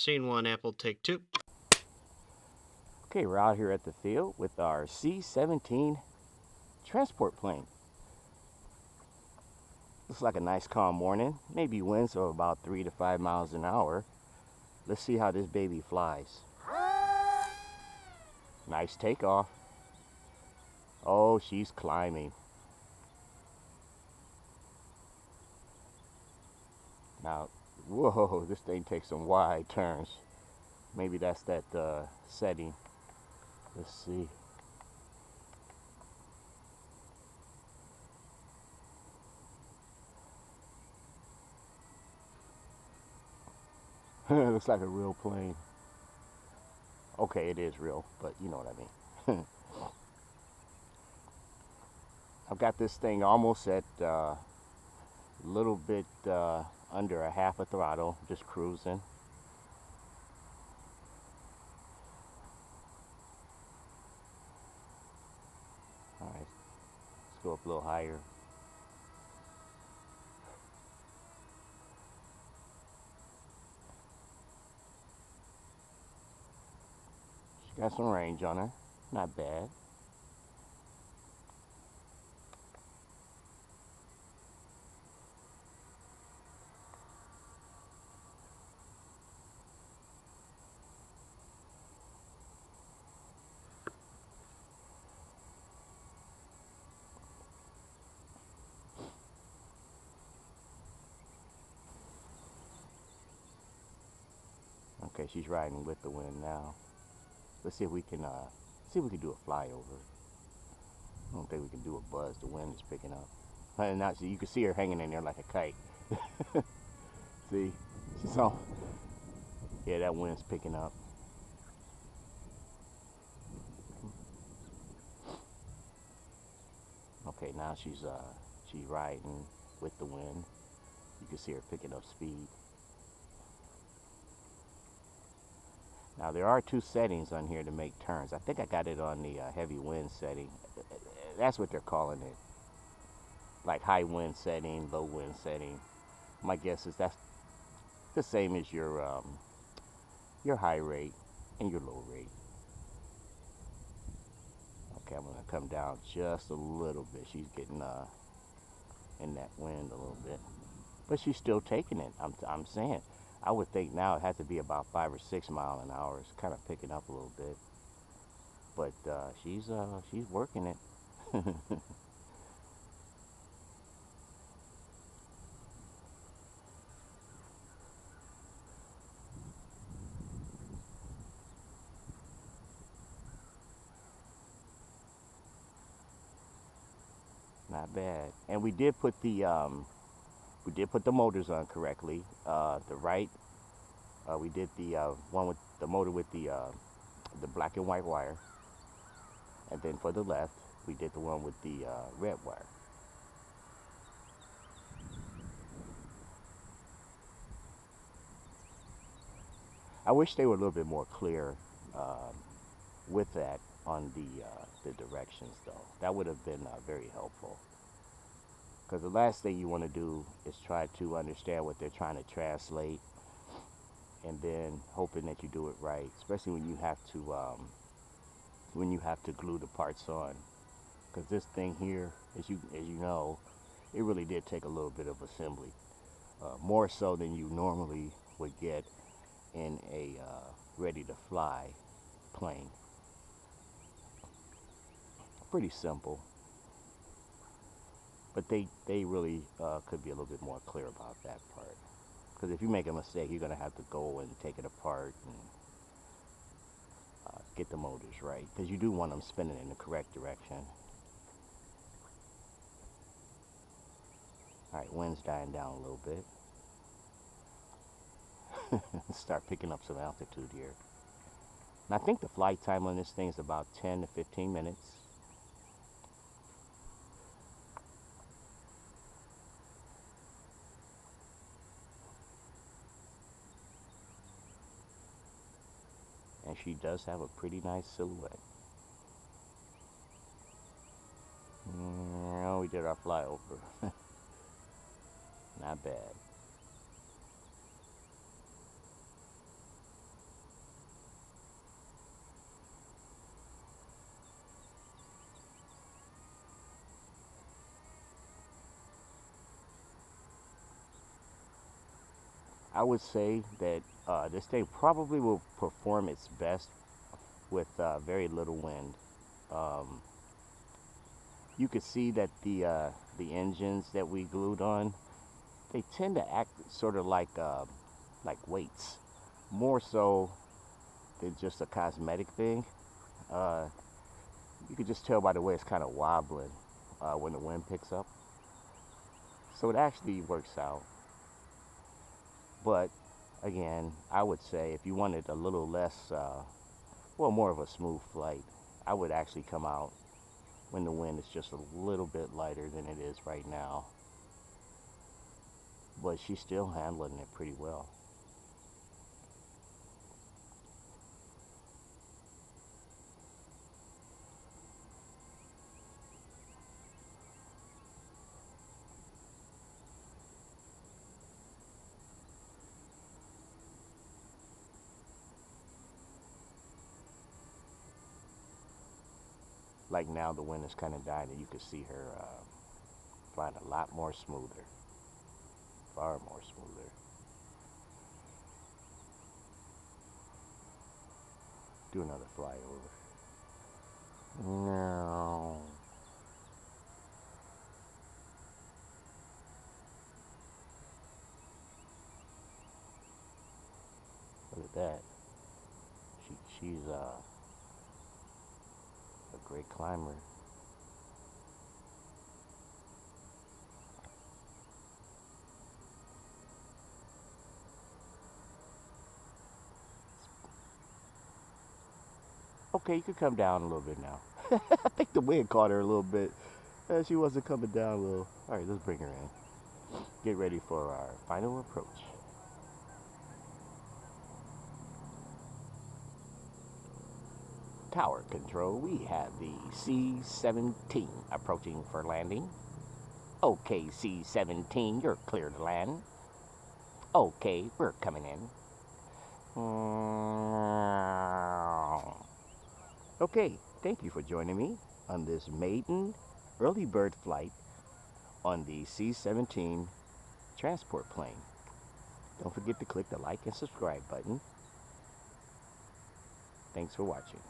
Scene 1, Apple, take 2. Okay, we're out here at the field with our C17 transport plane. Looks like a nice calm morning, maybe winds of about 3 to 5 miles an hour. Let's see how this baby flies. Nice takeoff. Oh, she's climbing. Now, whoa, this thing takes some wide turns. Maybe that's that setting. Let's see. Looks like a real plane. Okay, it is real, but you know what I mean. I've got this thing almost at a little bit under a half a throttle, just cruising. All right, let's go up a little higher. She got some range on her, not bad. Okay, she's riding with the wind now. Let's see if we can do a flyover. I don't think we can do a buzz. The wind is picking up. And now you can see her hanging in there like a kite. See, she's all. Yeah, that wind's picking up. Okay, now she's riding with the wind. You can see her picking up speed. Now there are two settings on here to make turns. I think I got it on the heavy wind setting. That's what they're calling it. Like high wind setting, low wind setting. My guess is that's the same as your high rate and your low rate. Okay, I'm gonna come down just a little bit. She's getting in that wind a little bit, but she's still taking it. I'm saying, I would think now it has to be about 5 or 6 miles an hour. It's kind of picking up a little bit, but she's working it. Not bad. And we did put the motors on correctly. The right, we did the one with the motor with the black and white wire, and then for the left, we did the one with the red wire. I wish they were a little bit more clear with that on the directions, though. That would have been very helpful. Because the last thing you want to do is try to understand what they're trying to translate, and then hoping that you do it right, especially when you have to glue the parts on. Because this thing here, as you know, it really did take a little bit of assembly, more so than you normally would get in a ready-to-fly plane. Pretty simple, but they really could be a little bit more clear about that part. Because if you make a mistake, you're going to have to go and take it apart and get the motors right, because you do want them spinning in the correct direction. All right, wind's dying down a little bit. Start picking up some altitude here. And I think the flight time on this thing is about 10 to 15 minutes. And she does have a pretty nice silhouette. We did our flyover. Not bad. I would say that this thing probably will perform its best with very little wind. Um, you could see that the engines that we glued on, they tend to act sort of like weights, more so than just a cosmetic thing. Uh, you could just tell by the way it's kind of wobbling when the wind picks up. So it actually works out. But again, I would say if you wanted a little less, well, more of a smooth flight, I would actually come out when the wind is just a little bit lighter than it is right now. But she's still handling it pretty well. Like now the wind is kind of dying and you can see her flying a lot more smoother, far more smoother. Do another flyover. No. Look at that. She's a great climber. Okay, you can come down a little bit now. I think the wind caught her a little bit. She wasn't coming down a little. All right, let's bring her in. Get ready for our final approach. Tower control, we have the C17 approaching for landing. Okay, C17, you're clear to land. Okay, we're coming in. Okay, thank you for joining me on this maiden early bird flight on the C17 transport plane. Don't forget to click the like and subscribe button. Thanks for watching.